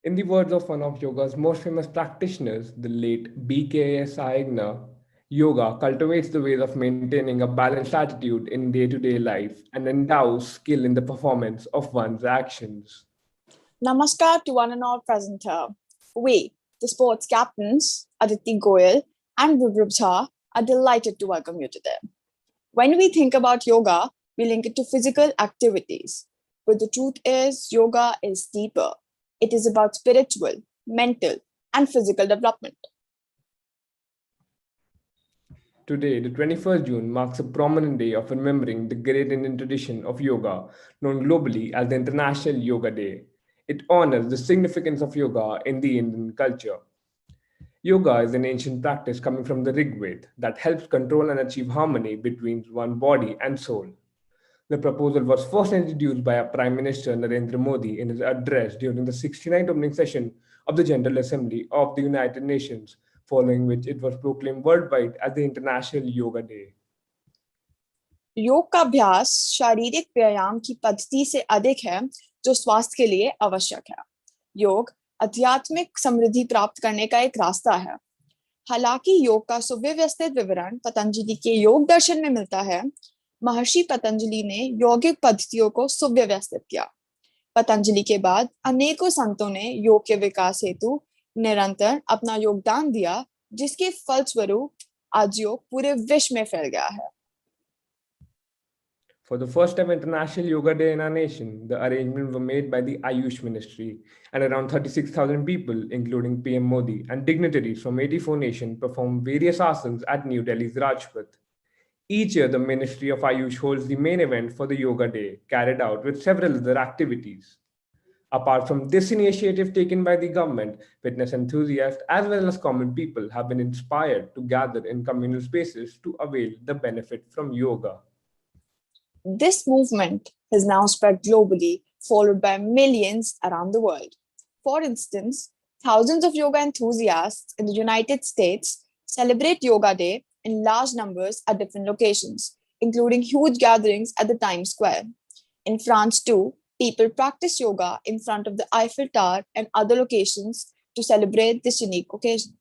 In the words of one of yoga's most famous practitioners, the late BKS Ayagna, yoga cultivates the ways of maintaining a balanced attitude in day to day life and endows skill in the performance of one's actions. Namaskar to one and all present here. We, the sports captains, Aditi Goyal and Vibrub Jha, are delighted to welcome you today. When we think about yoga, we link it to physical activities. But the truth is, yoga is deeper. It is about spiritual, mental, and physical development. Today, the 21st June, marks a prominent day of remembering the great Indian tradition of yoga, known globally as the International Yoga Day. It honors the significance of yoga in the Indian culture. Yoga is an ancient practice coming from the Rig Veda that helps control and achieve harmony between one body and soul. The proposal was first introduced by our Prime Minister Narendra Modi in his address during the 69th opening session of the General Assembly of the United Nations, following which it was proclaimed worldwide as the International Yoga Day. योग का अभ्यास शारीरिक व्यायाम की पद्धति से अधिक है जो स्वास्थ्य के लिए आवश्यक है। योग आध्यात्मिक समृद्धि प्राप्त करने का एक रास्ता है। हालांकि योग का सुव्यवस्थित विवरण पतंजलि के योग दर्शन में मिलता है, महर्षि पतंजलि ने यौगिक पद्धतियों को सुव्यवस्थित किया। पतंजलि के बाद अनेकों संतों ने योग के विकास हेतु निरंतर अपना योगदान दिया, जिसके फलस्वरूप आज योग पूरे विश्व में फैल गया है। For the first time International Yoga Day in our nation, the arrangements were made by the Ayush Ministry, and around 36,000 people, including PM Modi and dignitaries from 84 nations, performed various asanas at New Delhi's Rajpath. Each year, the Ministry of Ayush holds the main event for the Yoga Day, carried out with several other activities. Apart from this initiative taken by the government, fitness enthusiasts as well as common people have been inspired to gather in communal spaces to avail the benefit from yoga. This movement has now spread globally, followed by millions around the world. For instance, thousands of yoga enthusiasts in the United States celebrate Yoga Day in large numbers at different locations, including huge gatherings at the Times Square. In France, too, people practice yoga in front of the Eiffel Tower and other locations to celebrate this unique occasion.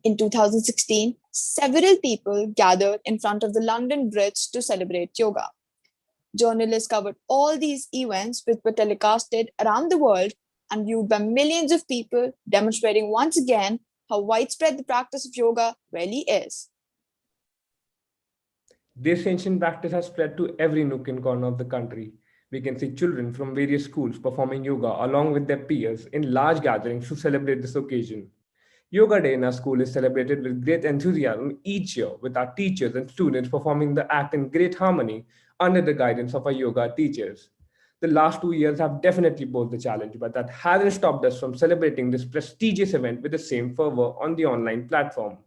In 2016, several people gathered in front of the London Bridge to celebrate yoga. Journalists covered all these events, which were telecasted around the world and viewed by millions of people, demonstrating once again how widespread the practice of yoga really is. This ancient practice has spread to every nook and corner of the country. We can see children from various schools performing yoga along with their peers in large gatherings to celebrate this occasion. Yoga Day in our school is celebrated with great enthusiasm each year, with our teachers and students performing the act in great harmony under the guidance of our yoga teachers. The last 2 years have definitely posed the challenge, but that hasn't stopped us from celebrating this prestigious event with the same fervor on the online platform.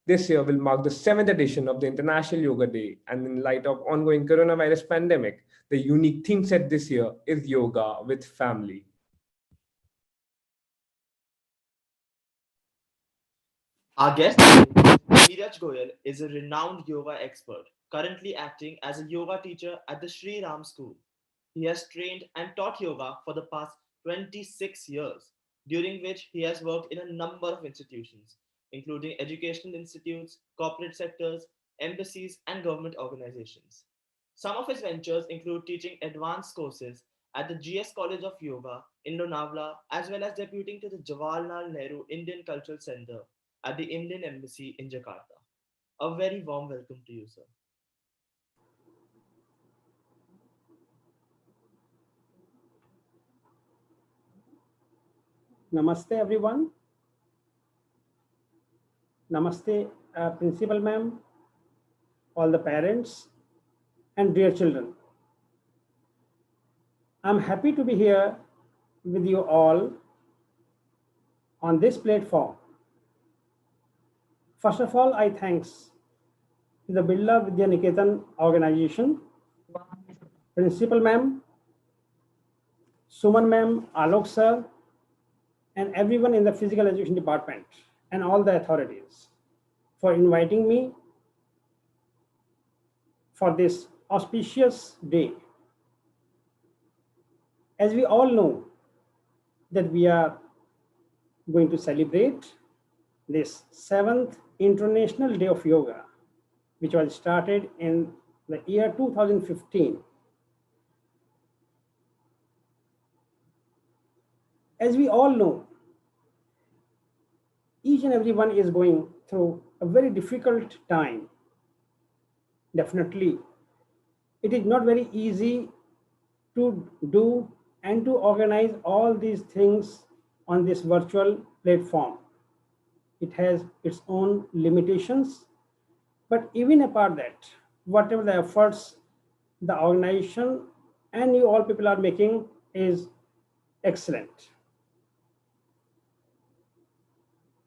This year will mark the seventh edition of the International Yoga Day, and in light of ongoing coronavirus pandemic, the unique theme set this year is yoga with family. Our guest today, Neeraj Goyal, is a renowned yoga expert, currently acting as a yoga teacher at the Sri Ram School. He has trained and taught yoga for the past 26 years, during which he has worked in a number of institutions, including educational institutes, corporate sectors, embassies, and government organizations. Some of his ventures include teaching advanced courses at the GS College of Yoga in Lonavala, as well as deputing to the Jawaharlal Nehru Indian Cultural Center at the Indian Embassy in Jakarta. A very warm welcome to you, sir. Namaste everyone. Namaste principal ma'am, all the parents and dear children. I'm happy to be here with you all on this platform. First of all, I thanks to the Birla Vidya Niketan organization, principal ma'am, Suman ma'am, Alok sir, and everyone in the physical education department and all the authorities for inviting me for this auspicious day. As we all know that we are going to celebrate this 7th International Day of Yoga, which was started in the year 2015. As we all know, each and everyone is going through a very difficult time. Definitely, it is not very easy to do and to organize all these things on this virtual platform. It has its own limitations, but even apart that, whatever the efforts the organization and you all people are making is excellent.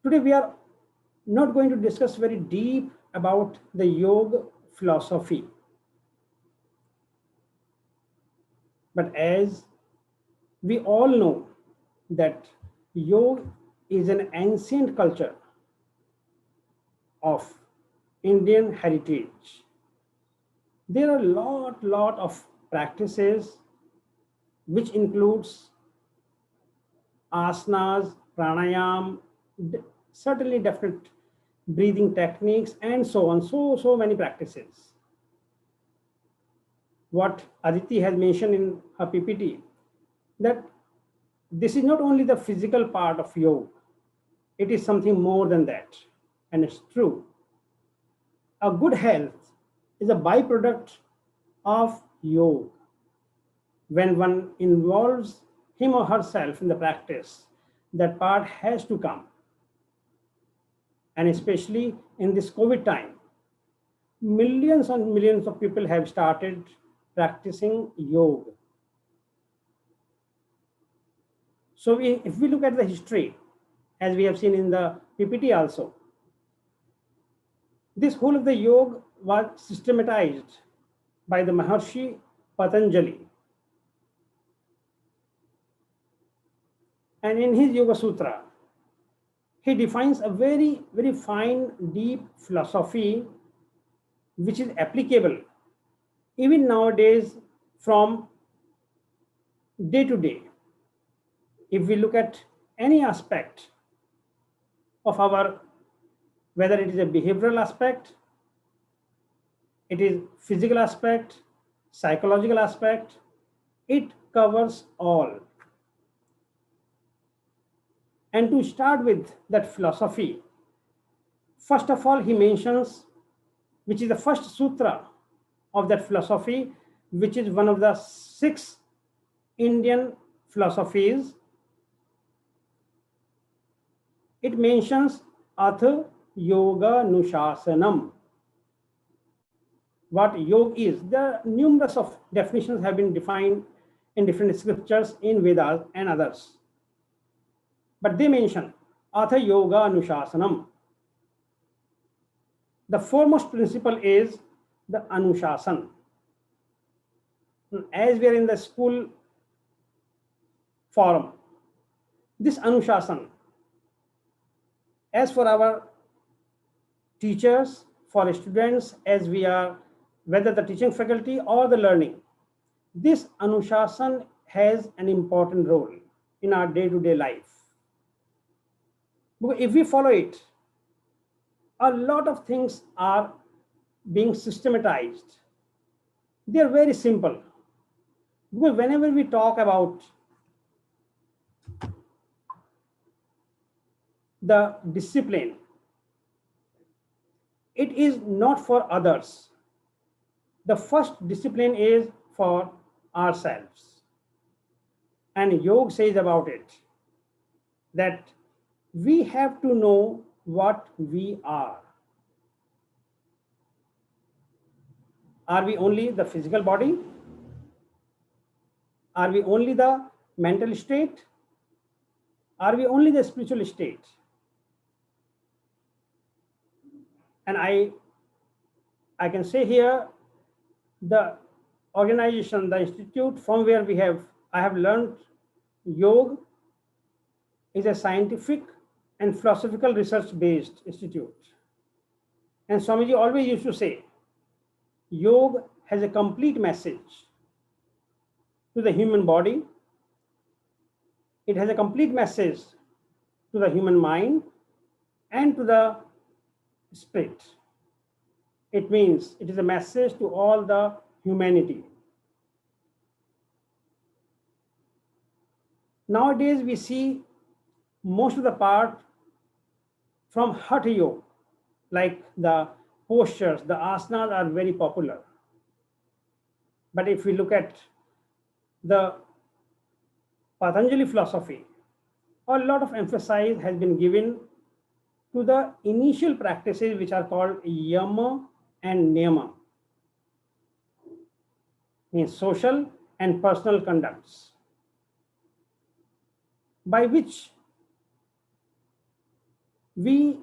Today we are not going to discuss very deep about the yoga philosophy, but as we all know that yoga is an ancient culture of Indian heritage. There are a lot of practices which includes asanas, pranayam, certainly different breathing techniques, and so on. So many practices. What Aditi has mentioned in her PPT, that this is not only the physical part of yoga, it is something more than that. And it's true. A good health is a byproduct of yoga. When one involves him or herself in the practice, that part has to come. And especially in this COVID time, millions and millions of people have started practicing yoga. So if we look at the history, as we have seen in the PPT also, this whole of the yoga was systematized by the Maharshi Patanjali. And in his Yoga Sutra, he defines a very, very fine, deep philosophy which is applicable even nowadays from day to day. If we look at any aspect of our, whether it is a behavioral aspect, it is physical aspect, psychological aspect, it covers all. And to start with that philosophy, first of all, he mentions, which is the first sutra of that philosophy, which is one of the 6 Indian philosophies. It mentions Atha Yoga Nushasanam. What yoga is. There are numerous of definitions have been defined in different scriptures in Vedas and others. But they mention Atha Yoga Anushasanam. The foremost principle is the Anushasan. As we are in the school forum, this Anushasan, as for our teachers, for students, as we are, whether the teaching faculty or the learning, this Anushasan has an important role in our day-to-day life. Because if we follow it, a lot of things are being systematized. They are very simple. Because whenever we talk about the discipline, it is not for others. The first discipline is for ourselves. And yoga says about it that we have to know what we are. Are we only the physical body? Are we only the mental state? Are we only the spiritual state? And I can say here, the organization, the institute from where I have learned yoga is a scientific and philosophical research-based institute. And Swamiji always used to say, yoga has a complete message to the human body. It has a complete message to the human mind and to the spirit. It means it is a message to all the humanity. Nowadays, we see most of the part from Hatha Yoga, like the postures, the asanas are very popular. But if we look at the Patanjali philosophy, a lot of emphasis has been given to the initial practices which are called yama and niyama, means social and personal conducts, by which we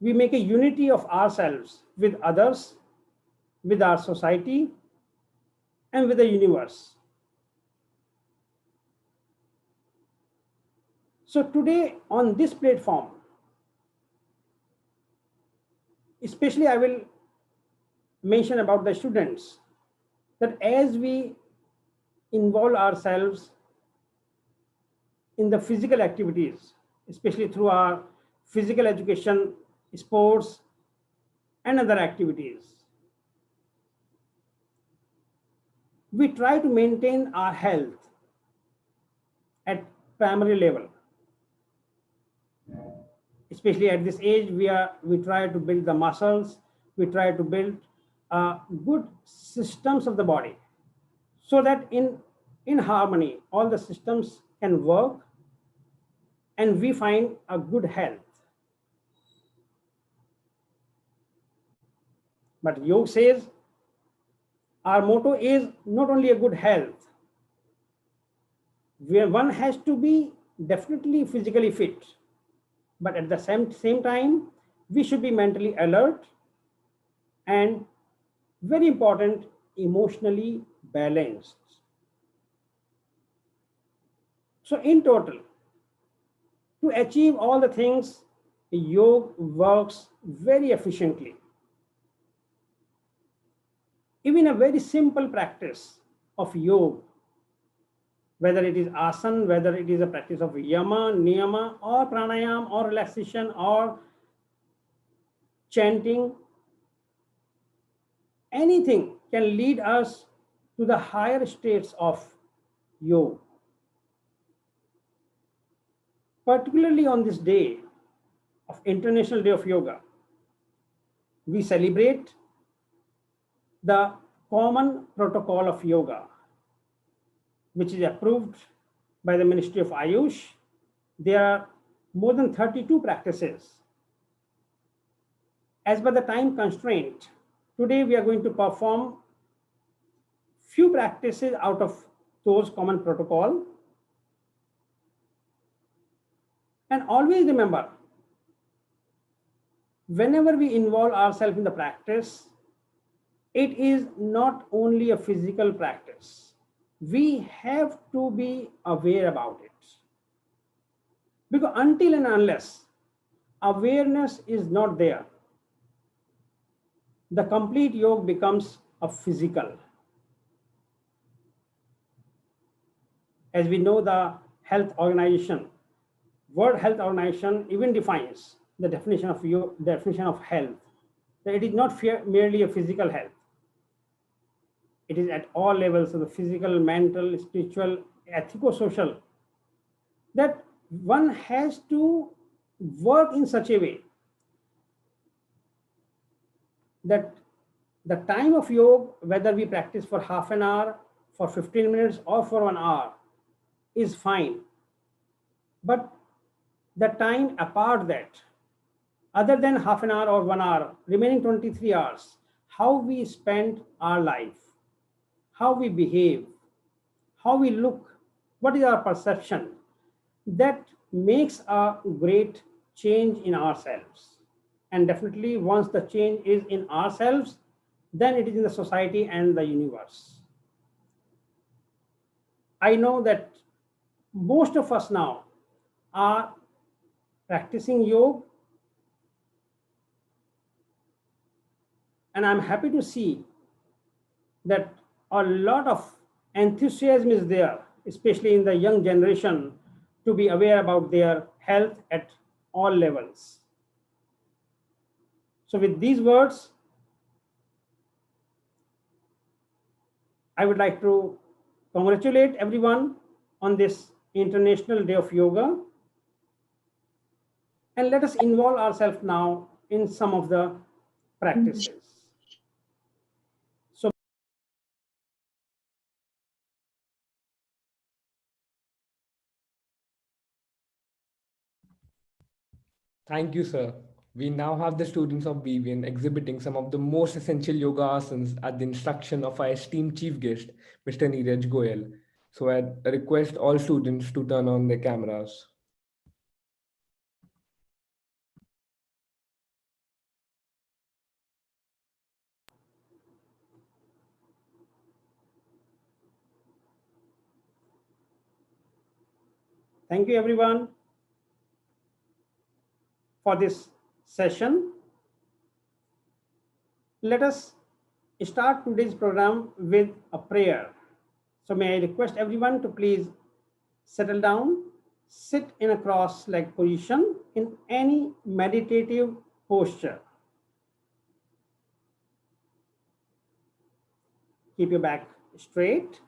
make a unity of ourselves with others, with our society, and with the universe. So today on this platform, especially I will mention about the students, that as we involve ourselves in the physical activities, especially through our physical education, sports, and other activities, we try to maintain our health at primary level. Especially at this age, we try to build the muscles, we try to build good systems of the body, so that in harmony, all the systems can work and we find a good health. But yoga says our motto is not only a good health, where one has to be definitely physically fit, but at the same time, we should be mentally alert and, very important, emotionally balanced. So in total, to achieve all the things, yoga works very efficiently. Even a very simple practice of yoga, whether it is asana, whether it is a practice of yama, niyama, or pranayama, or relaxation, or chanting, anything can lead us to the higher states of yoga. Particularly on this day of International Day of Yoga, we celebrate the common protocol of yoga, which is approved by the Ministry of Ayush. There are more than 32 practices. As per the time constraint, today we are going to perform few practices out of those common protocol. And always remember, whenever we involve ourselves in the practice, it is not only a physical practice. We have to be aware about it. Because until and unless awareness is not there, the complete yoga becomes a physical. As we know, the health organization, World Health Organization even defines the definition of health, that it is not merely a physical health. It is at all levels of the physical, mental, spiritual, ethico-social, that one has to work in such a way that the time of yoga, whether we practice for half an hour, for 15 minutes, or for 1 hour, is fine. But the time apart that, other than half an hour or 1 hour, remaining 23 hours, how we spend our life, how we behave, how we look, what is our perception, that makes a great change in ourselves. And definitely once the change is in ourselves, then it is in the society and the universe. I know that most of us now are practicing yoga, and I'm happy to see that a lot of enthusiasm is there, especially in the young generation, to be aware about their health at all levels. So with these words, I would like to congratulate everyone on this International Day of Yoga. And let us involve ourselves now in some of the practices. So, Thank you, sir. We now have the students of BVN exhibiting some of the most essential yoga asanas at the instruction of our esteemed chief guest, Mr. Neeraj Goyal. So I request all students to turn on their cameras. thank you everyone for this session. Let us start today's program with a prayer. So may I request everyone to please settle down, sit in a cross-legged position in any meditative posture. Keep your back straight.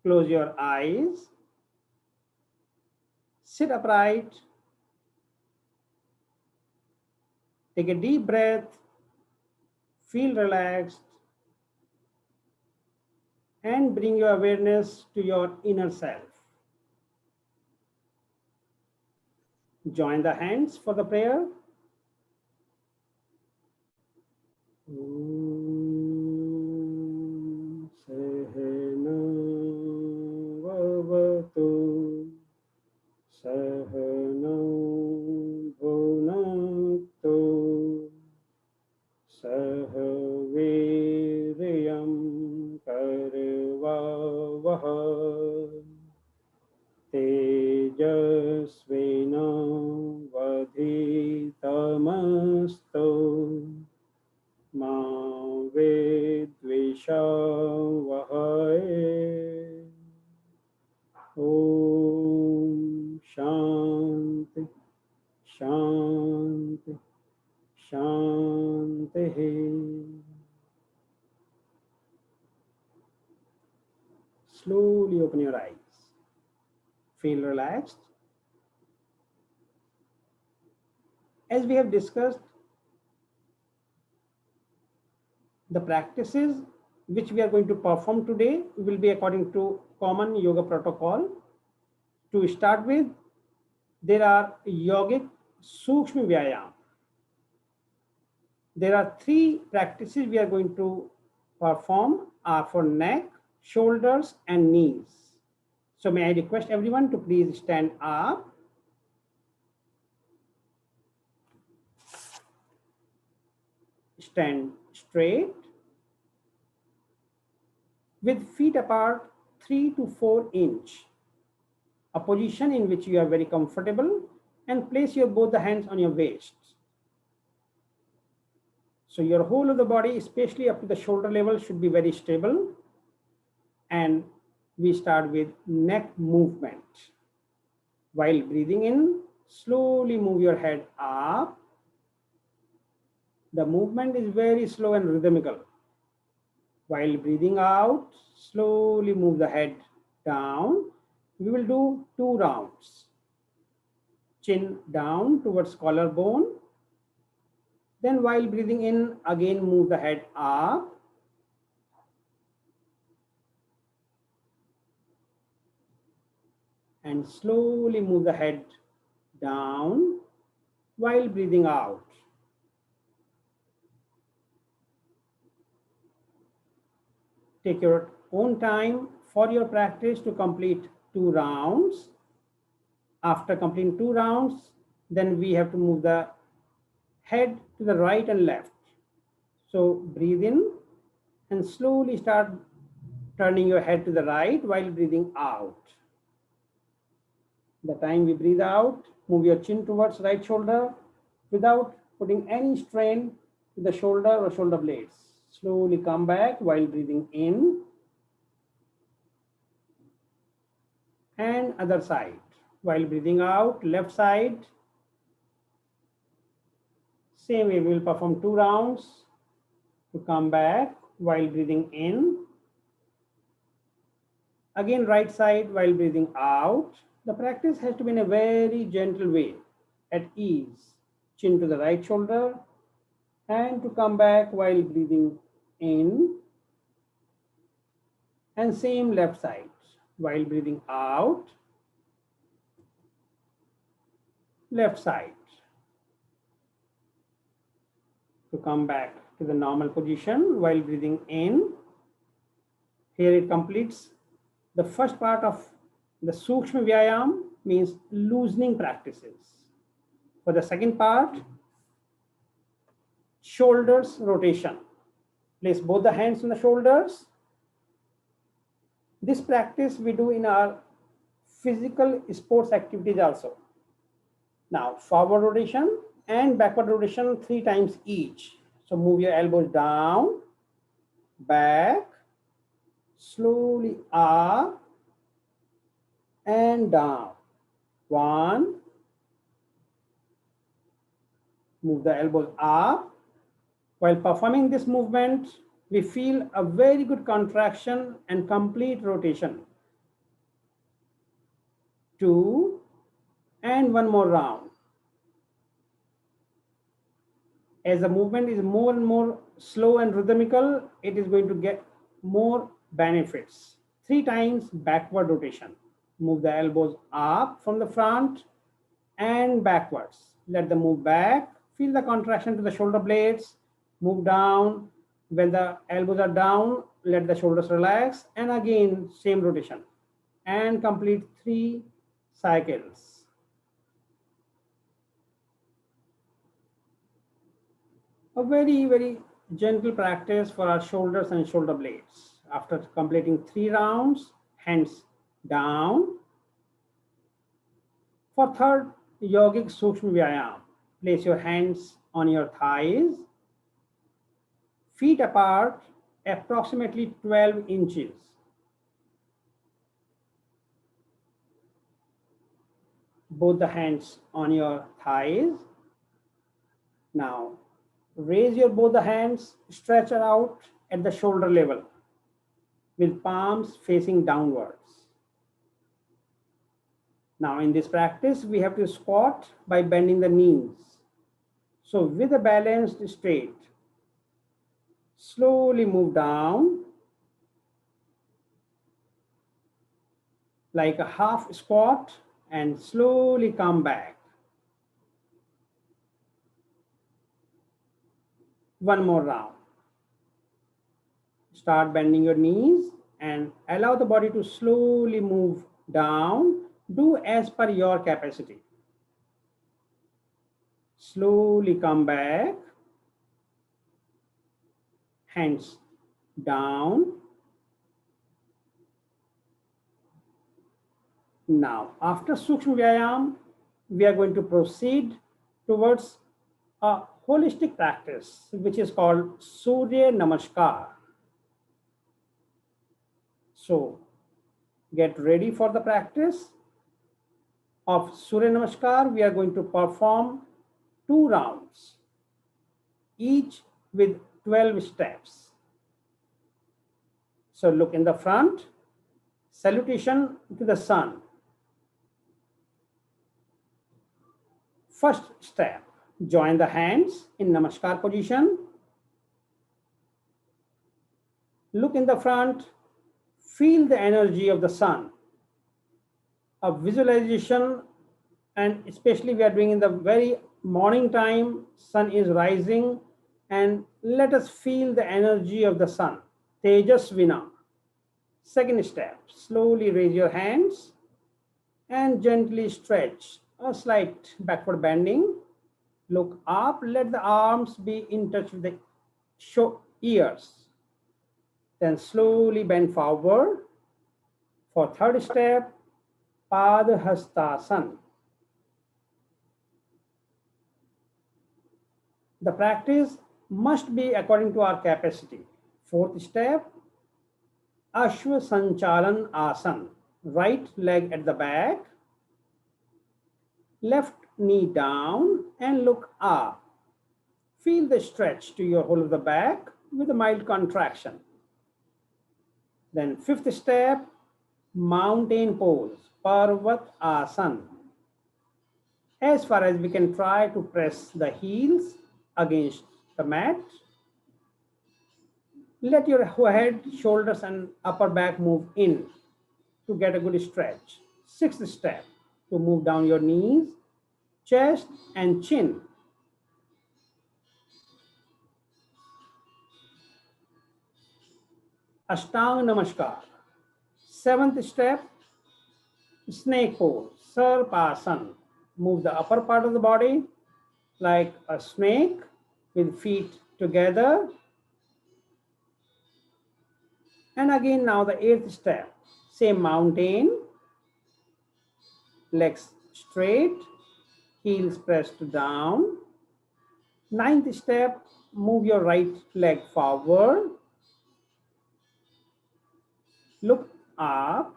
Close your eyes. Sit upright. Take a deep breath. Feel relaxed. And bring your awareness to your inner self. Join the hands for the prayer. Sahana vavatu sahana bhunaktu saha viryam karvavaha tejasvina vadhitamastu ma vidvishavahay. Om Shanti Shanti Shanti. Slowly open your eyes. Feel relaxed. As we have discussed, the practices which we are going to perform today will be according to common yoga protocol. To start with, there are yogic Sukshma Vyayam. There are 3 practices we are going to perform are for neck, shoulders, and knees. So may I request everyone to please stand up. Stand straight with feet apart 3 to 4 inch, a position in which you are very comfortable, and place your both the hands on your waist. So your whole of the body, especially up to the shoulder level, should be very stable. And we start with neck movement. While breathing in, slowly move your head up. The movement is very slow and rhythmical. While breathing out, slowly move the head down. We will do 2 rounds. Chin down towards collarbone. Then while breathing in, again move the head up. And slowly move the head down while breathing out. Take your own time for your practice to complete 2 rounds. After completing 2 rounds, then we have to move the head to the right and left. So breathe in and slowly start turning your head to the right while breathing out. The time we breathe out, move your chin towards right shoulder without putting any strain to the shoulder or shoulder blades. Slowly come back while breathing in. And other side. While breathing out, left side. Same way, we will perform 2 rounds to come back while breathing in. Again, right side while breathing out. The practice has to be in a very gentle way, at ease. Chin to the right shoulder, and to come back while breathing in. And same left side while breathing out, left side. To come back to the normal position while breathing in. Here it completes the first part of the Sukshma Vyayam, means loosening practices. For the second part, shoulders rotation. Place both the hands on the shoulders. This practice we do in our physical sports activities also. Now, forward rotation and backward rotation 3 times each. So move your elbows down, back, slowly up and down. 1. Move the elbows up. While performing this movement, we feel a very good contraction and complete rotation. 2, and 1 more round. As the movement is more and more slow and rhythmical, it is going to get more benefits. 3 times backward rotation. Move the elbows up from the front and backwards. Let them move back. Feel the contraction to the shoulder blades. Move down. When the elbows are down, let the shoulders relax. And again, same rotation. And complete 3 cycles. A very, very gentle practice for our shoulders and shoulder blades. After completing 3 rounds, hands down. For third yogic Sukshma Vyayam, place your hands on your thighs, feet apart, approximately 12 inches. Both the hands on your thighs. Now, raise your both the hands, stretch out at the shoulder level with palms facing downwards. Now in this practice, we have to squat by bending the knees. So with a balanced straight, slowly move down like a half squat and slowly come back. 1 more round. Start bending your knees and allow the body to slowly move down. Do as per your capacity. Slowly come back. Hands down. Now, after Sukshma Vyayam, we are going to proceed towards a holistic practice, which is called Surya Namaskar. So, get ready for the practice of Surya Namaskar. We are going to perform 2 rounds, each with 12 steps. So look in the front, salutation to the sun. First step, join the hands in Namaskar position. Look in the front, feel the energy of the sun. A visualization, and especially we are doing in the very morning time, sun is rising, and let us feel the energy of the sun. Tejasvina. Second step, slowly raise your hands and gently stretch, a slight backward bending. Look up, let the arms be in touch with the ears. Then slowly bend forward. For third step, Padhastasana. The practice must be according to our capacity. Fourth step, Ashwa Sanchalan Asana. right leg at the back, left knee down and look up. Feel the stretch to your whole of the back with a mild contraction. Then fifth step, mountain pose, Parvat Asana. As far as we can try to press the heels against the mat. Let your head, shoulders and upper back move in to get a good stretch. Sixth step, to move down your knees, chest and chin. Ashtanga Namaskar. Seventh step, snake pose, Sarpasana. Move the upper part of the body like a snake with feet together. And again now the eighth step, same mountain, legs straight, heels pressed down. Ninth step, move your right leg forward, look up.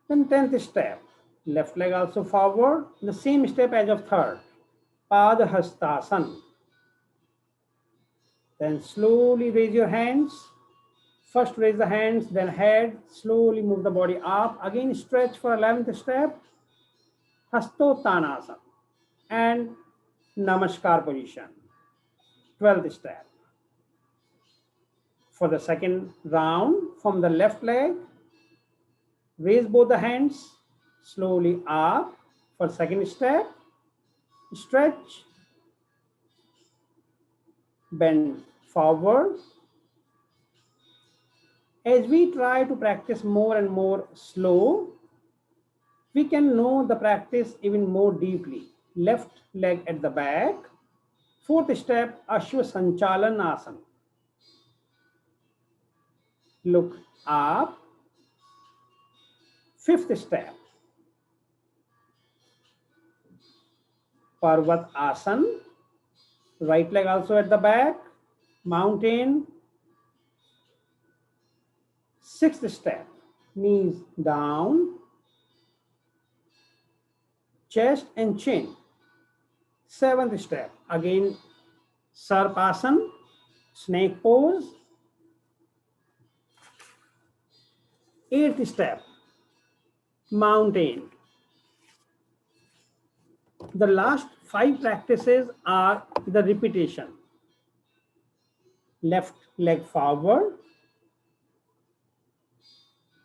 Then 10th step, left leg also forward, the same step as of third, Padhastasana. Then slowly raise your hands. First raise the hands, then head, slowly move the body up. Again stretch for 11th step, Hastottanasana and Namaskar position. 12th step. For the second round, from the left leg, raise both the hands, slowly up. For second step, stretch, bend forward. As we try to practice more and more slow, we can know the practice even more deeply. Left leg at the back. Fourth step, Ashwa Sanchalanasana. Look up. Fifth step, Parvat Asana. Right leg also at the back, mountain. Sixth step, knees down, chest and chin. Seventh step, again Sarpasana, snake pose. Eighth step, mountain. The last 5 practices are the repetition. Left leg forward.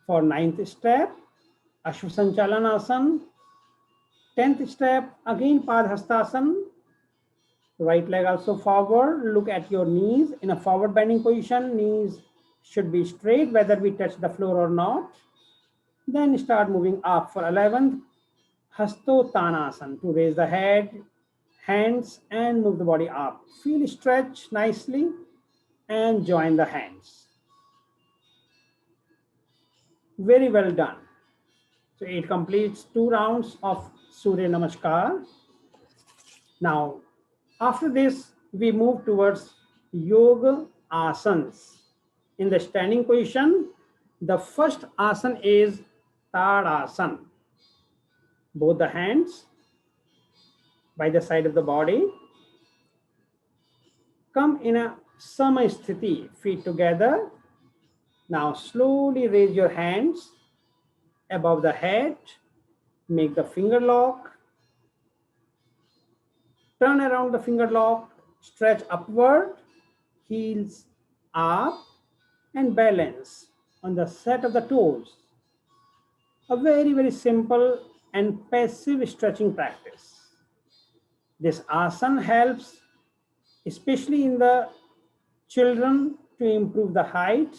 For 9th step, Ashwasanchalanasana. 10th step, again Padhastasana. Right leg also forward. Look at your knees in a forward bending position. Knees should be straight whether we touch the floor or not. Then start moving up. For 11th, Hastottanasana, to raise the head, hands and move the body up. Feel stretch nicely and join the hands. Very well done. So it completes 2 rounds of Surya Namaskar. Now, after this, we move towards Yoga Asanas. In the standing position, the first asana is Tadasana. Both the hands by the side of the body. Come in a Samasthiti, feet together. Now slowly raise your hands above the head. Make the finger lock. Turn around the finger lock. Stretch upward. Heels up. And balance on the set of the toes. A very, very simple and passive stretching practice. This asana helps, especially in the children, to improve the height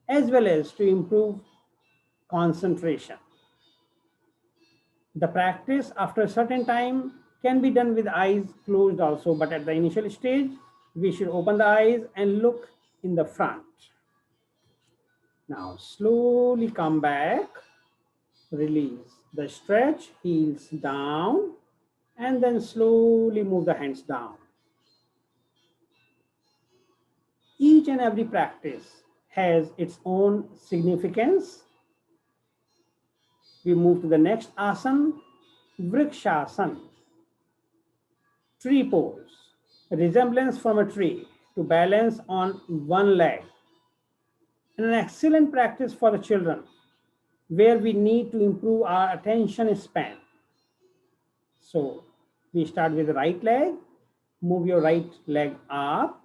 as well as to improve concentration. The practice after a certain time can be done with eyes closed also, but at the initial stage, we should open the eyes and look in the front. Now slowly come back, release the stretch, heels down, and then slowly move the hands down. Each and every practice has its own significance. We move to the next asana, Vrikshasana, tree pose, resemblance from a tree to balance on one leg. And an excellent practice for the children where we need to improve our attention span. So we start with the right leg, move your right leg up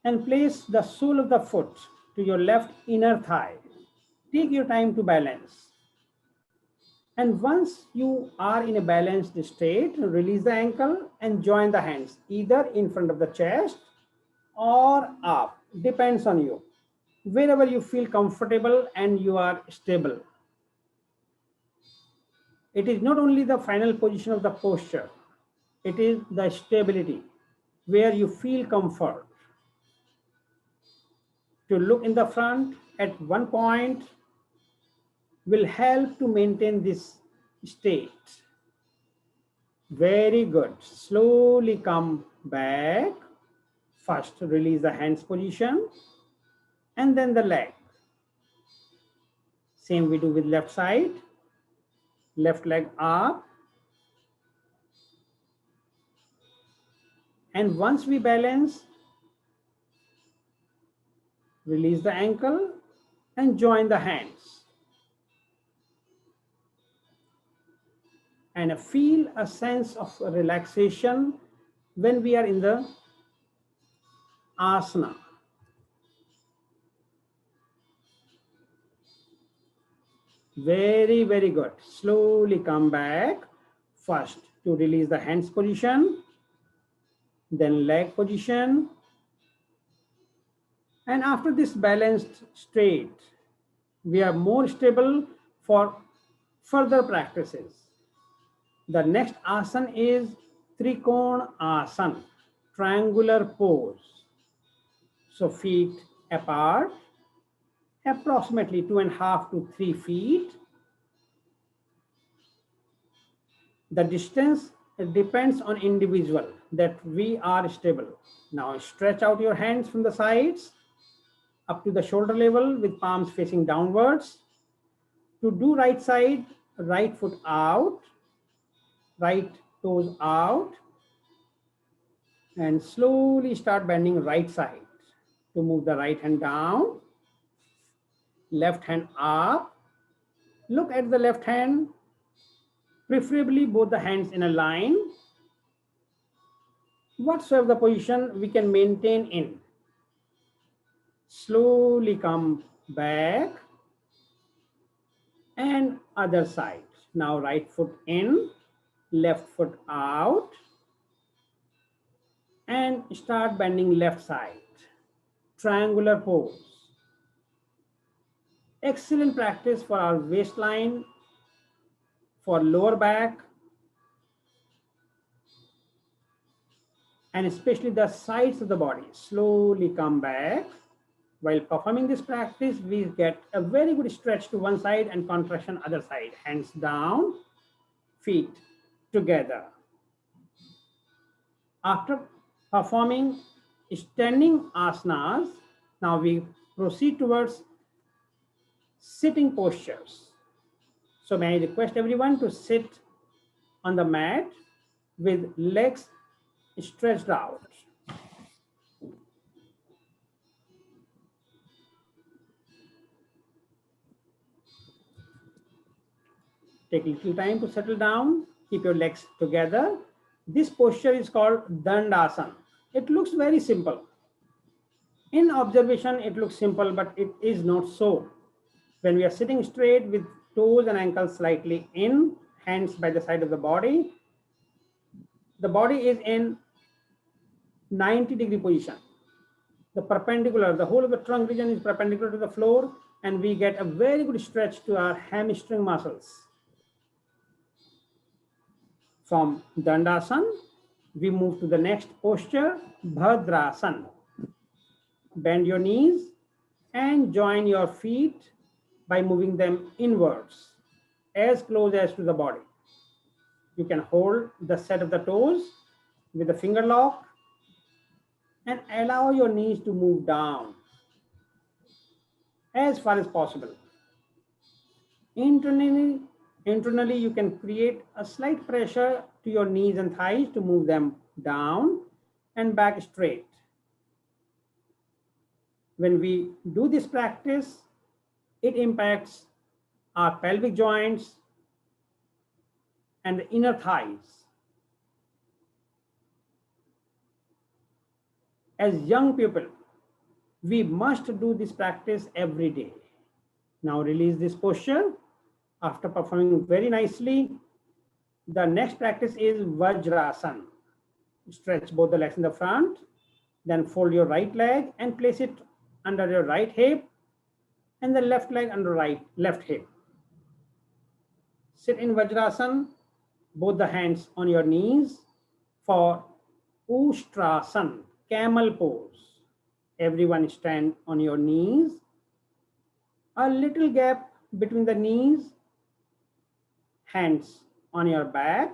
and place the sole of the foot to your left inner thigh. Take your time to balance. And once you are in a balanced state, release the ankle and join the hands, either in front of the chest or up, depends on you, wherever you feel comfortable and you are stable. It is not only the final position of the posture, it is the stability where you feel comfort. To look in the front at one point will help to maintain this state. Very good. Slowly come back. First, release the hands position and then the leg. Same we do with left side. Left leg up. And once we balance, release the ankle and join the hands. And feel a sense of relaxation when we are in the asana. Very, very good. Slowly come back. First, to release the hands position, then leg position. And after this balanced state, we are more stable for further practices. The next asana is Trikona asana, triangular pose. So feet apart, approximately 2.5 to 3 feet. The distance depends on individual that we are stable. Now stretch out your hands from the sides up to the shoulder level with palms facing downwards. To do right side, right foot out, right toes out, and slowly start bending right side. To move the right hand down, left hand up. Look at the left hand, preferably both the hands in a line. Whatsoever the position we can maintain in. Slowly come back and other side. Now right foot in, left foot out, and start bending left side. Triangular pose. Excellent practice for our waistline, for lower back, and especially the sides of the body. Slowly come back. While performing this practice, we get a very good stretch to one side and contraction other side. Hands down, feet together. After performing standing asanas, now we proceed towards sitting postures. So may I request everyone to sit on the mat with legs stretched out. Take a little time to settle down. Keep your legs together. This posture is called Dandasana. It looks very simple. In observation, it looks simple, but it is not so. When we are sitting straight with toes and ankles slightly in, hands by the side of the body is in 90-degree position. The whole of the trunk region is perpendicular to the floor, and we get a very good stretch to our hamstring muscles. From Dandasana, we move to the next posture, Bhadrasana. Bend your knees and join your feet by moving them inwards, as close as to the body. You can hold the set of the toes with a finger lock and allow your knees to move down. as far as possible. Internally, you can create a slight pressure to your knees and thighs to move them down and back straight. When we do this practice, it impacts our pelvic joints and the inner thighs. As young people, we must do this practice every day. Now release this posture. After performing very nicely, the next practice is Vajrasana. Stretch both the legs in the front, then fold your right leg and place it under your right hip and the left leg under left hip. Sit in Vajrasana, both the hands on your knees for Ustrasana, camel pose. Everyone stand on your knees. A little gap between the knees, hands on your back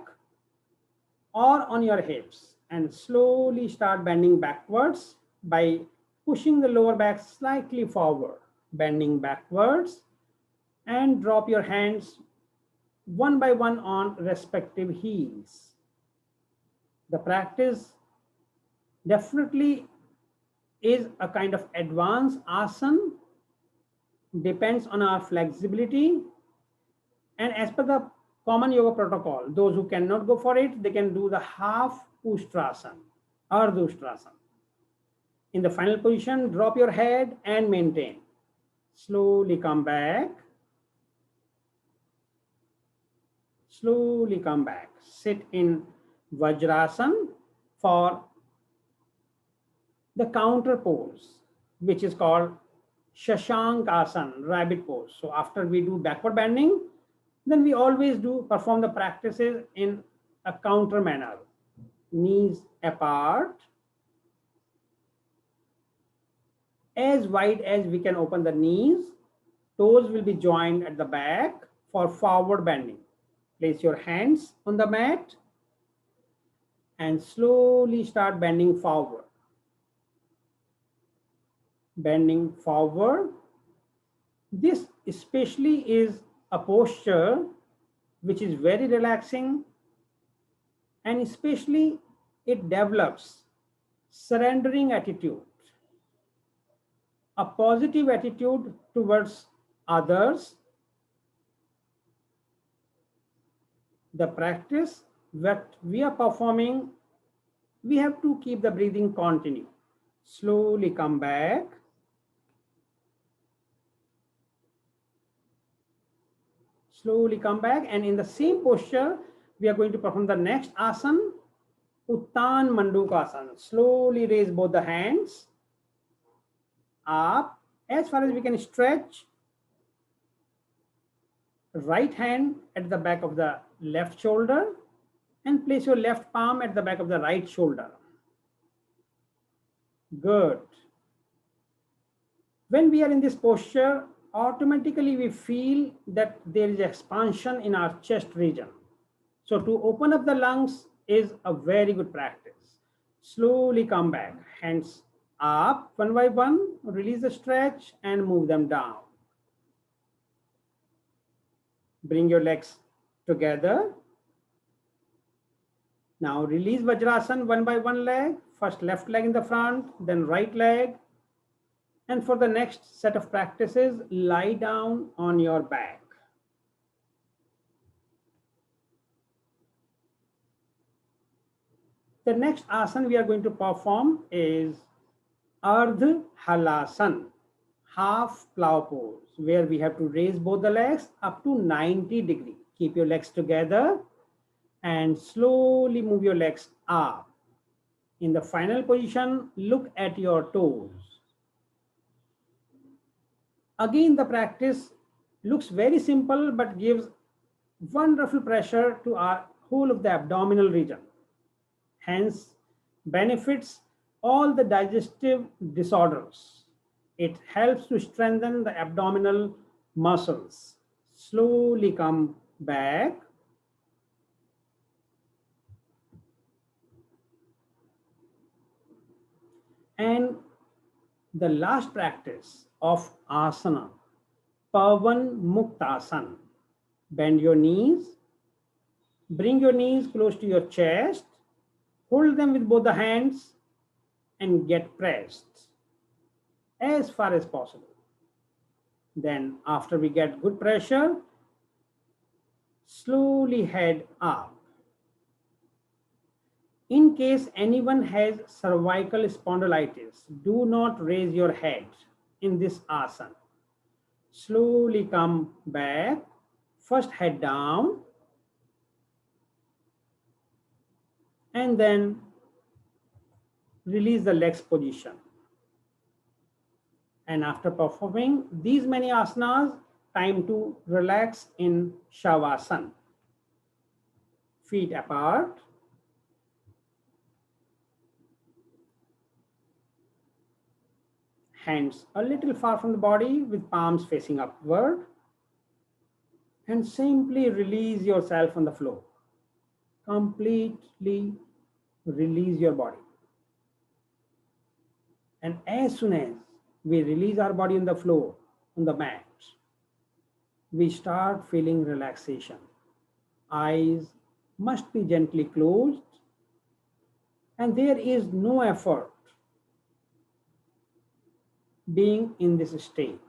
or on your hips, and slowly start bending backwards by pushing the lower back slightly forward, bending backwards, and drop your hands one by one on respective heels. The practice definitely is a kind of advanced asana, depends on our flexibility, and as per the common yoga protocol, those who cannot go for it, they can do the half Ustrasana, Ardha Ustrasana. In the final position, drop your head and maintain. Slowly come back. Slowly come back. Sit in Vajrasana for the counter pose, which is called Shashankasana, rabbit pose. So after we do backward bending, then we always perform the practices in a counter manner. Knees apart, as wide as we can open the knees. Toes will be joined at the back for forward bending. Place your hands on the mat and slowly start bending forward. Bending forward. This especially is a posture which is very relaxing, and especially it develops surrendering attitude, a positive attitude towards others. The practice that we are performing, we have to keep the breathing continue. Slowly come back. Slowly come back, and in the same posture, we are going to perform the next asana, Uttan Mandukasana. Slowly raise both the hands up as far as we can stretch. Right hand at the back of the left shoulder and place your left palm at the back of the right shoulder. Good. When we are in this posture, automatically we feel that there is expansion in our chest region. So to open up the lungs is a very good practice. Slowly come back, hands up one by one, release the stretch and move them down. Bring your legs together. Now release Vajrasana one by one leg. First left leg in the front, then right leg. And for the next set of practices, lie down on your back. The next asana we are going to perform is Ardha Halasana, half plow pose, where we have to raise both the legs up to 90 degrees. Keep your legs together and slowly move your legs up. In the final position, look at your toes. Again, the practice looks very simple, but gives wonderful pressure to our whole of the abdominal region. Hence, benefits all the digestive disorders. It helps to strengthen the abdominal muscles. Slowly come back. And the last practice of asana, Pavan Muktasana. Bend your knees, bring your knees close to your chest, hold them with both the hands, and get pressed as far as possible. Then, after we get good pressure, slowly head up. In case anyone has cervical spondylitis, do not raise your head in this asana. Slowly come back. First head down and then release the legs position. And after performing these many asanas, time to relax in Shavasana. Feet apart. Hands a little far from the body with palms facing upward. And simply release yourself on the floor. Completely release your body. And as soon as we release our body on the floor, on the mat, we start feeling relaxation. Eyes must be gently closed, and there is no effort being in this state.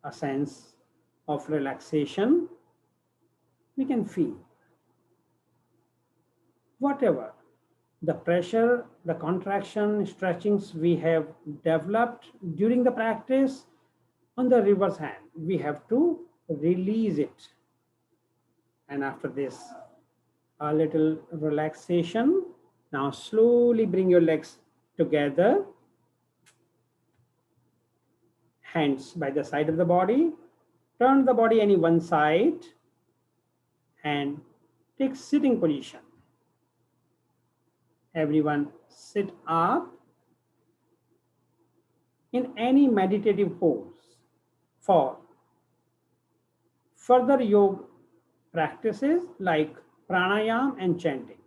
A sense of relaxation we can feel. Whatever the pressure, the contraction, stretchings we have developed during the practice, on the reverse hand, we have to release it. And after this, a little relaxation. Now slowly bring your legs together. Hands by the side of the body. Turn the body any one side and take sitting position. Everyone sit up in any meditative pose. For further yoga practices like pranayam and chanting.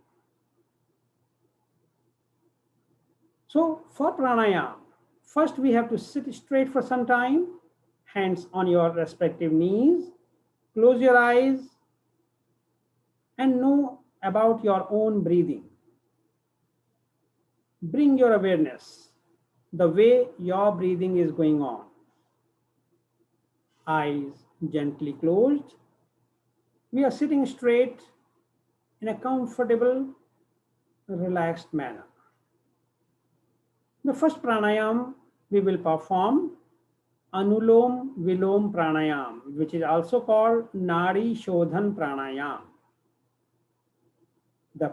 So for pranayam, first we have to sit straight for some time, hands on your respective knees, close your eyes, and know about your own breathing. Bring your awareness the way your breathing is going on. Eyes gently closed. We are sitting straight in a comfortable, relaxed manner. The first pranayam we will perform, Anulom Vilom Pranayam, which is also called Nadi Shodhan Pranayam. The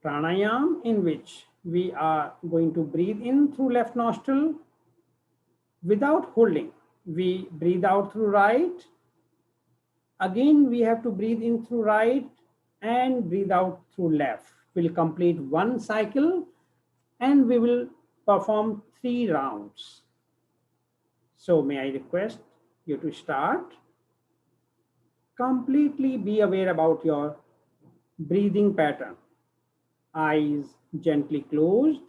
pranayam in which we are going to breathe in through left nostril without holding. We breathe out through right. Again, we have to breathe in through right and breathe out through left. We'll complete one cycle and we will perform 3 rounds. So may I request you to start. Completely be aware about your breathing pattern. Eyes gently closed.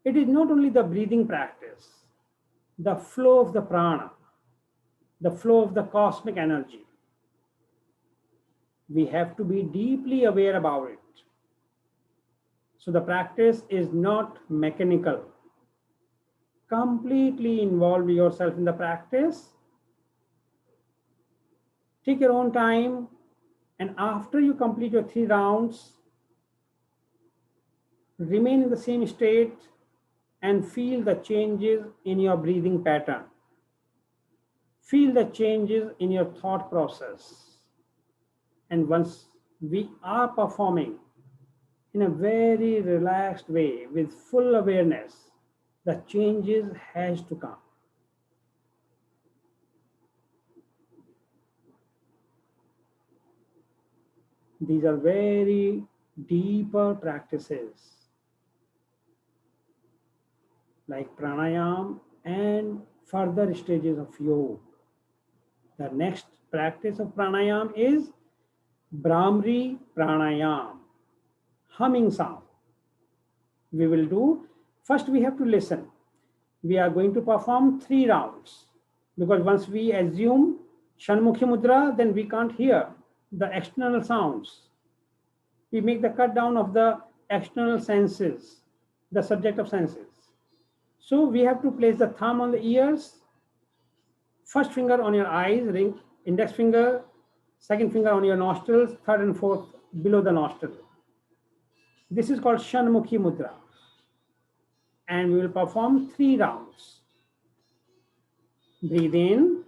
It is not only the breathing practice, the flow of the prana, the flow of the cosmic energy. We have to be deeply aware about it. So the practice is not mechanical. Completely involve yourself in the practice. Take your own time, and after you complete your 3 rounds, remain in the same state and feel the changes in your breathing pattern. Feel the changes in your thought process. And once we are performing in a very relaxed way with full awareness, the changes has to come. These are very deeper practices like pranayam and further stages of yoga. The next practice of pranayam is Brahmari Pranayam, humming sound. we will do, first we have to listen. We are going to perform 3 rounds, because once we assume Shanmukhi Mudra, then we can't hear the external sounds. We make the cut down of the external senses, the subject of senses. So we have to place the thumb on the ears, first finger on your eyes, ring, index finger, second finger on your nostrils, third and fourth below the nostril. This is called Shanmukhi Mudra. And we will perform 3 rounds. Breathe in.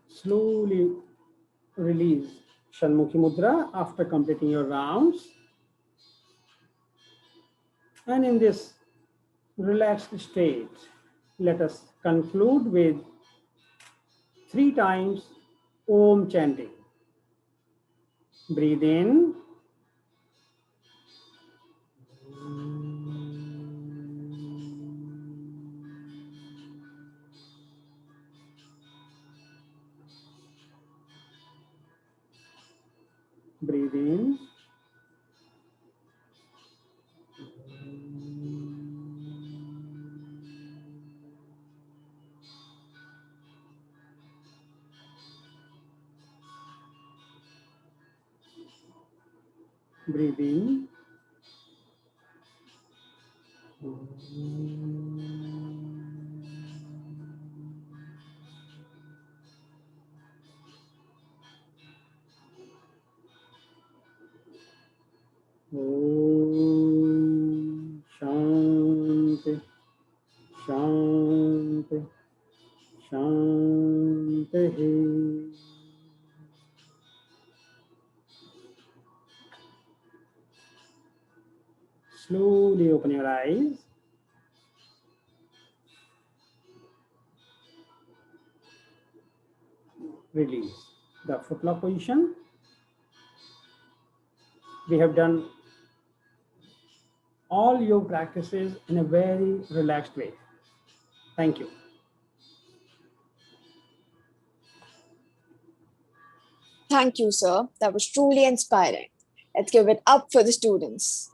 Slowly release Shanmukhi Mudra after completing your rounds. And in this relaxed state, let us conclude with 3 times Om chanting. Breathe in. Breathe in. Breathe in. Om Shanti Shanti Shanti. Slowly open your eyes. Release the footlock position. We have done all your practices in a very relaxed way. Thank you. Thank you, sir. That was truly inspiring. Let's give it up for the students.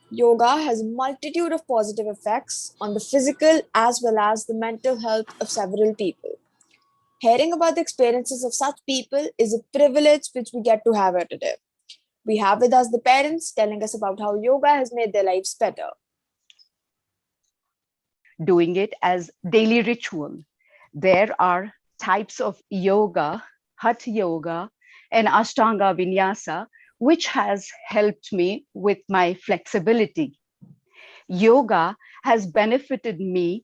Yoga has a multitude of positive effects on the physical as well as the mental health of several people. Hearing about the experiences of such people is a privilege which we get to have here today. We have with us the parents telling us about how yoga has made their lives better. Doing it as daily ritual. There are types of yoga, Hatha yoga, and Ashtanga Vinyasa, which has helped me with my flexibility. Yoga has benefited me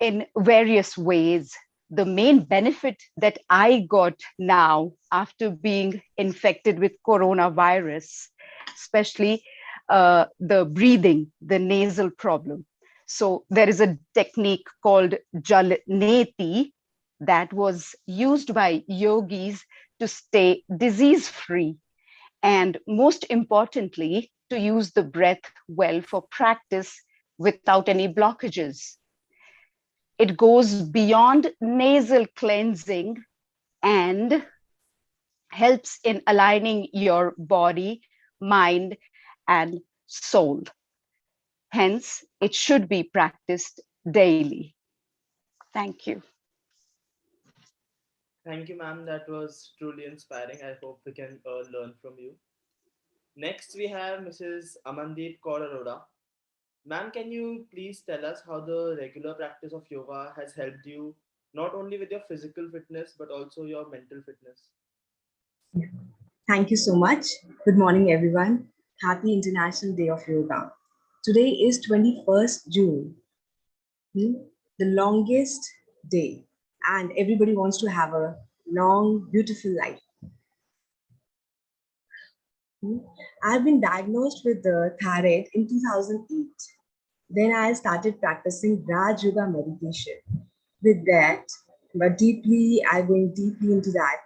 in various ways. The main benefit that I got now after being infected with coronavirus, especially the breathing, the nasal problem. So there is a technique called Jalneti that was used by yogis to stay disease-free. And most importantly, to use the breath well for practice without any blockages. It goes beyond nasal cleansing and helps in aligning your body, mind, and soul. Hence, it should be practiced daily. Thank you. Thank you, ma'am. That was truly inspiring. I hope we can learn from you. Next, we have Mrs. Amandeep Kaur. Ma'am, can you please tell us how the regular practice of yoga has helped you not only with your physical fitness, but also your mental fitness. Thank you so much. Good morning, everyone. Happy International Day of Yoga. Today is 21st June, the longest day, and everybody wants to have a long, beautiful life. I've been diagnosed with the thyroid in 2008. Then I started practicing Raj Yoga meditation. With that, but I went deeply into that.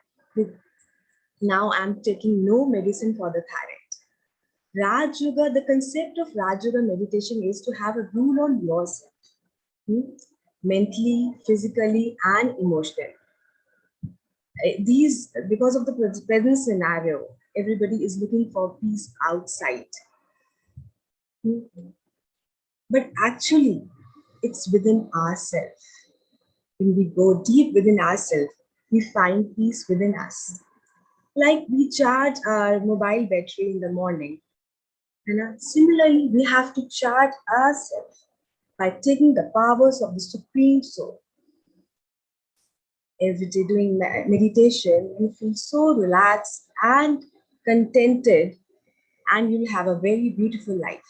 Now I'm taking no medicine for the thyroid. Raj Yoga, the concept of Raj Yoga meditation is to have a rule on yourself, mentally, physically, and emotionally. These, because of the present scenario, everybody is looking for peace outside. But actually, it's within ourselves. When we go deep within ourselves, we find peace within us. Like we charge our mobile battery in the morning. Similarly, we have to charge ourselves by taking the powers of the Supreme Soul. Every day doing meditation, you feel so relaxed and contented, and you'll have a very beautiful life.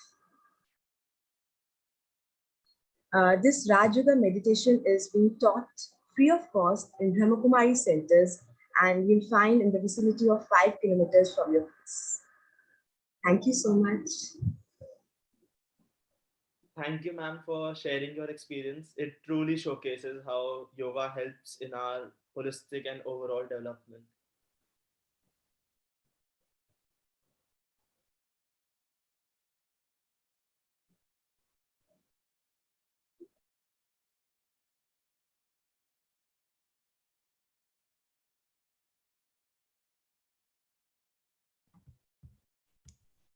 This Raj Yoga meditation is being taught free of cost in Brahmakumari centers, and you'll find in the vicinity of 5 kilometers from your place. Thank you so much. Thank you, ma'am, for sharing your experience. It truly showcases how yoga helps in our holistic and overall development.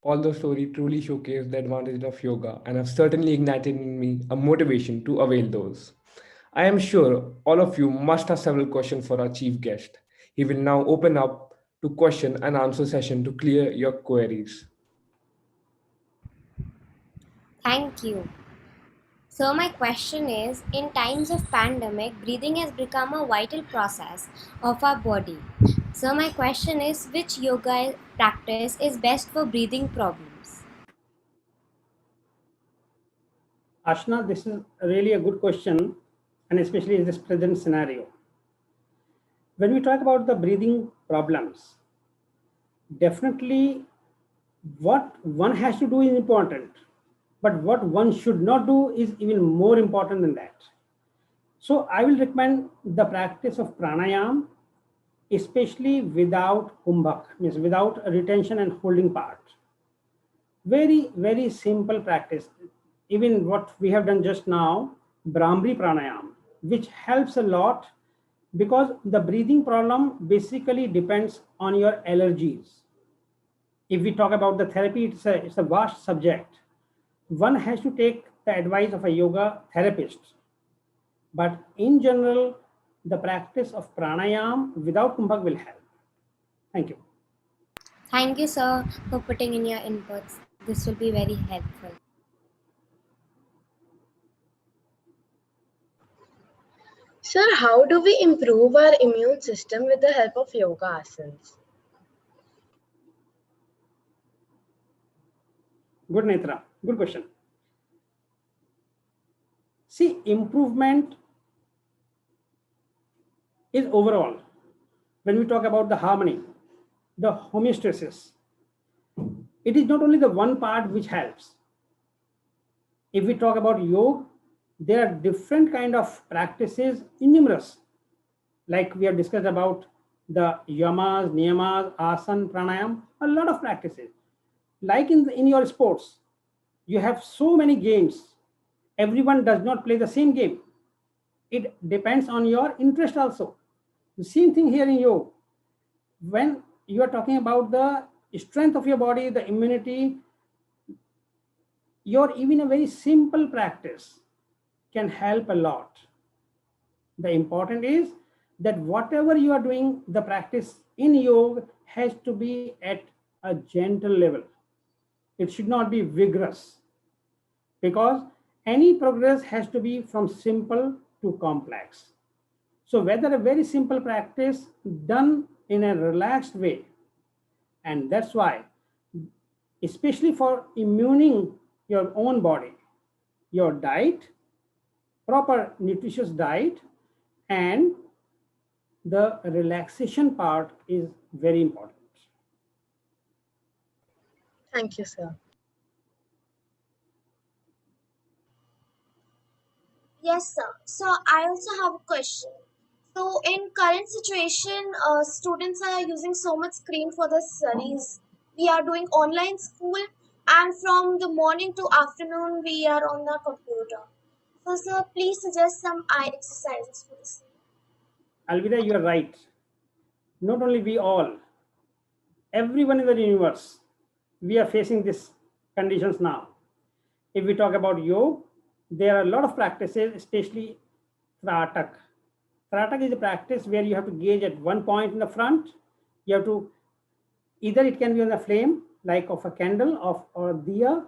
Although story truly showcased the advantages of yoga and have certainly ignited in me a motivation to avail those. I am sure all of you must have several questions for our chief guest. He will now open up to question and answer session to clear your queries. Thank you. So my question is, in times of pandemic, breathing has become a vital process of our body. So my question is, which yoga practice is best for breathing problems? Ashna, this is really a good question, and especially in this present scenario. When we talk about the breathing problems, definitely what one has to do is important, but what one should not do is even more important than that. So I will recommend the practice of pranayam, especially without kumbhak, means without a retention and holding part. Very, very simple practice. Even what we have done just now, Brahmari pranayam, which helps a lot because the breathing problem basically depends on your allergies. If we talk about the therapy, it's a vast subject. One has to take the advice of a yoga therapist. But in general, the practice of pranayam without kumbhak will help. Thank you. Thank you, sir, for putting in your inputs. This will be very helpful. Sir, how do we improve our immune system with the help of yoga asanas? Good, Netra. Good question. See, improvement is overall. When we talk about the harmony, the homeostasis, it is not only the one part which helps. If we talk about yoga, there are different kind of practices, numerous, like we have discussed about the yamas, niyamas, asana, pranayam, a lot of practices. Like in your sports, you have so many games. Everyone does not play the same game. It depends on your interest also. The same thing here in yoga. When you are talking about the strength of your body, the immunity, your even a very simple practice can help a lot. The important is that whatever you are doing, the practice in yoga has to be at a gentle level. It should not be vigorous because any progress has to be from simple to complex. So whether a very simple practice done in a relaxed way, and that's why, especially for immuning your own body, your diet, proper nutritious diet, and the relaxation part is very important. Thank you, sir. Yes, sir. So I also have a question. So in current situation, students are using so much screen for the studies. We are doing online school, and from the morning to afternoon, we are on the computer. So, sir, please suggest some eye exercises for this. Alvida, you are right. Not only we all, everyone in the universe, we are facing these conditions now. If we talk about yoga, there are a lot of practices, especially Tratak. Tratak is a practice where you have to gauge at one point in the front. You have to, either it can be on the flame, like of a candle or a diya,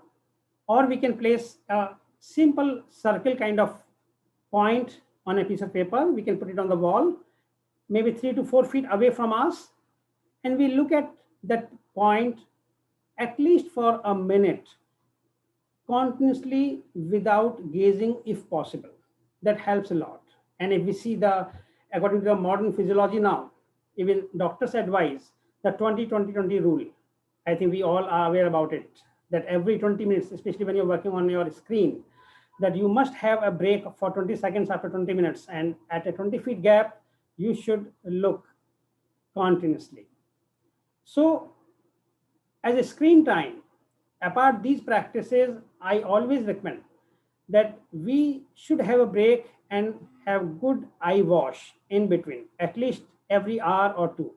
or we can place a simple circle kind of point on a piece of paper. We can put it on the wall, maybe 3 to 4 feet away from us, and we look at that point at least for a minute, continuously without gazing if possible. That helps a lot. And if we see according to the modern physiology now, even doctors advise the 20-20-20 rule. I think we all are aware about it, that every 20 minutes, especially when you're working on your screen, that you must have a break for 20 seconds after 20 minutes. And at a 20 feet gap, you should look continuously. So as a screen time, apart these practices, I always recommend that we should have a break and have good eye wash in between, at least every hour or two.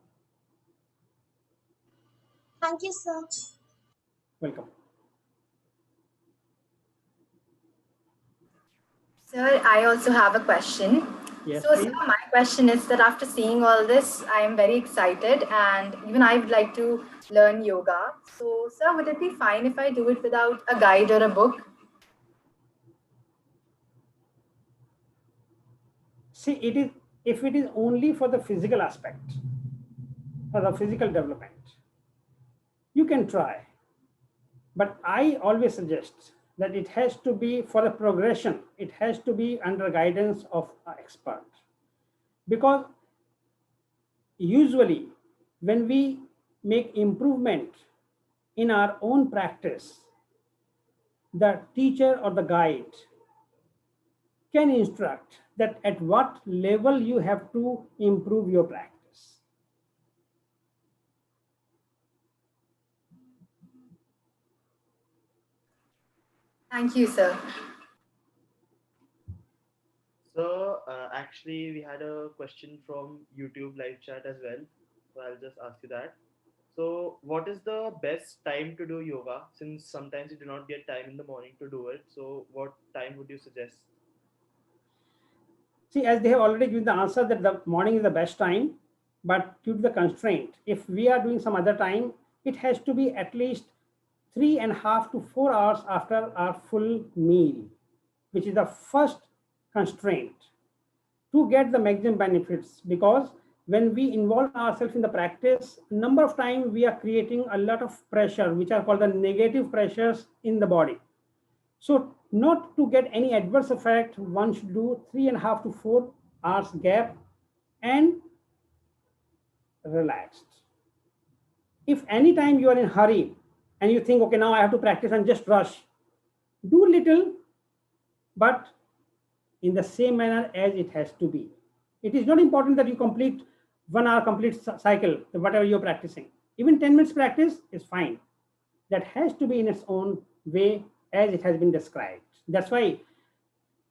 Thank you, sir. Welcome. Sir, I also have a question. Yes, So, please. sir, my question is that after seeing all this, I am very excited and even I would like to learn yoga. So, sir, would it be fine if I do it without a guide or a book? See, if it is only for the physical aspect, for the physical development, you can try. But I always suggest that it has to be for the progression. It has to be under guidance of an expert. Because usually when we make improvement in our own practice, the teacher or the guide can instruct that at what level you have to improve your practice. Thank you, sir. So actually, we had a question from YouTube live chat as well. So I'll just ask you that. So, what is the best time to do yoga? Since sometimes you do not get time in the morning to do it. So, what time would you suggest? See, as they have already given the answer that the morning is the best time, but due to the constraint, if we are doing some other time, it has to be at least 3.5 to 4 hours after our full meal, which is the first constraint to get the maximum benefits. Because when we involve ourselves in the practice, number of times we are creating a lot of pressure, which are called the negative pressures in the body. So not to get any adverse effect, one should do 3.5 to 4 hours gap and relaxed. If any time you are in hurry and you think, okay, now I have to practice and just rush, do little, but in the same manner as it has to be. It is not important that you complete 1 hour complete cycle, whatever you're practicing. Even 10 minutes practice is fine. That has to be in its own way as it has been described. That's why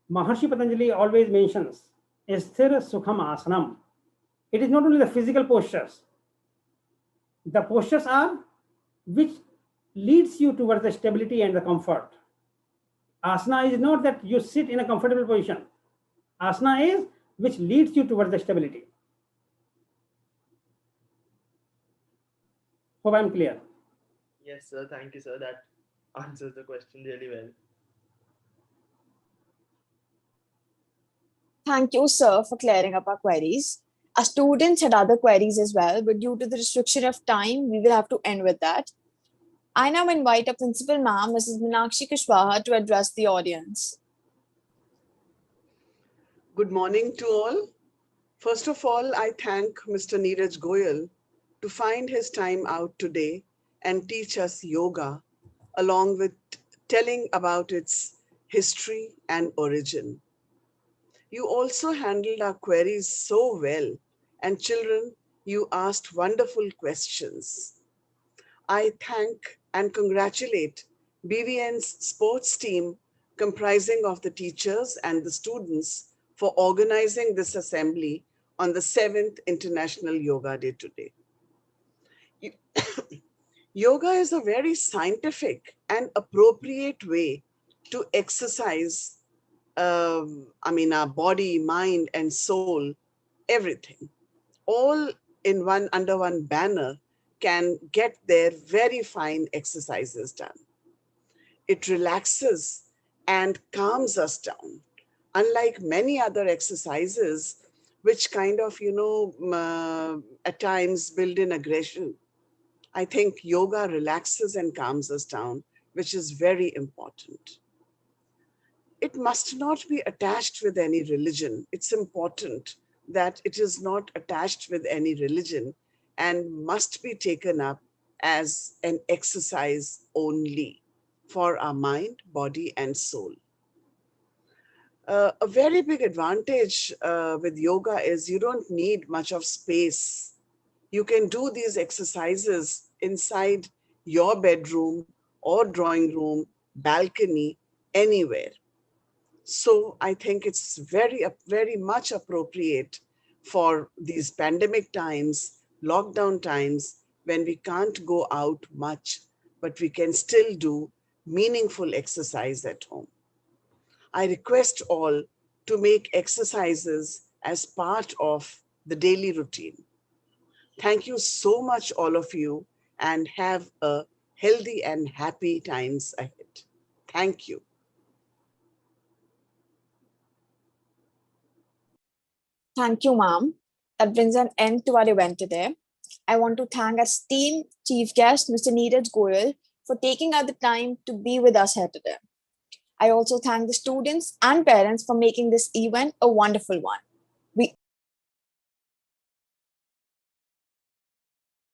Maharshi Patanjali always mentions Sthira Sukham Asanam. It is not only the physical postures. The postures are which leads you towards the stability and the comfort. Asana is not that you sit in a comfortable position. Asana is which leads you towards the stability. Hope I'm clear. Yes, sir. Thank you, sir. That answers the question really well. Thank you, sir, for clearing up our queries. Our students had other queries as well, but due to the restriction of time, we will have to end with that. I now invite our principal ma'am, Mrs. Meenakshi Kushwaha, to address the audience. Good morning to all. First of all, I thank Mr. Neeraj Goyal to find his time out today and teach us yoga, along with telling about its history and origin. You also handled our queries so well, and children, you asked wonderful questions. I thank and congratulate BVN's sports team comprising of the teachers and the students for organizing this assembly on the 7th International Yoga Day today. Yoga is a very scientific and appropriate way to exercise our body, mind, and soul, everything, all in one under one banner can get their very fine exercises done. It relaxes and calms us down, unlike many other exercises, which kind of, at times build in aggression. I think yoga relaxes and calms us down, which is very important. It must not be attached with any religion. It's important that it is not attached with any religion and must be taken up as an exercise only for our mind, body, and soul. A very big advantage with yoga is you don't need much of space. You can do these exercises inside your bedroom or drawing room, balcony, anywhere. So I think it's very, very much appropriate for these pandemic times, lockdown times, when we can't go out much, but we can still do meaningful exercise at home. I request all to make exercises as part of the daily routine. Thank you so much, all of you, and have a healthy and happy times ahead. Thank you. Thank you, ma'am. That brings an end to our event today. I want to thank our esteemed chief guest, Mr. Neeraj Goyal, for taking out the time to be with us here today. I also thank the students and parents for making this event a wonderful one.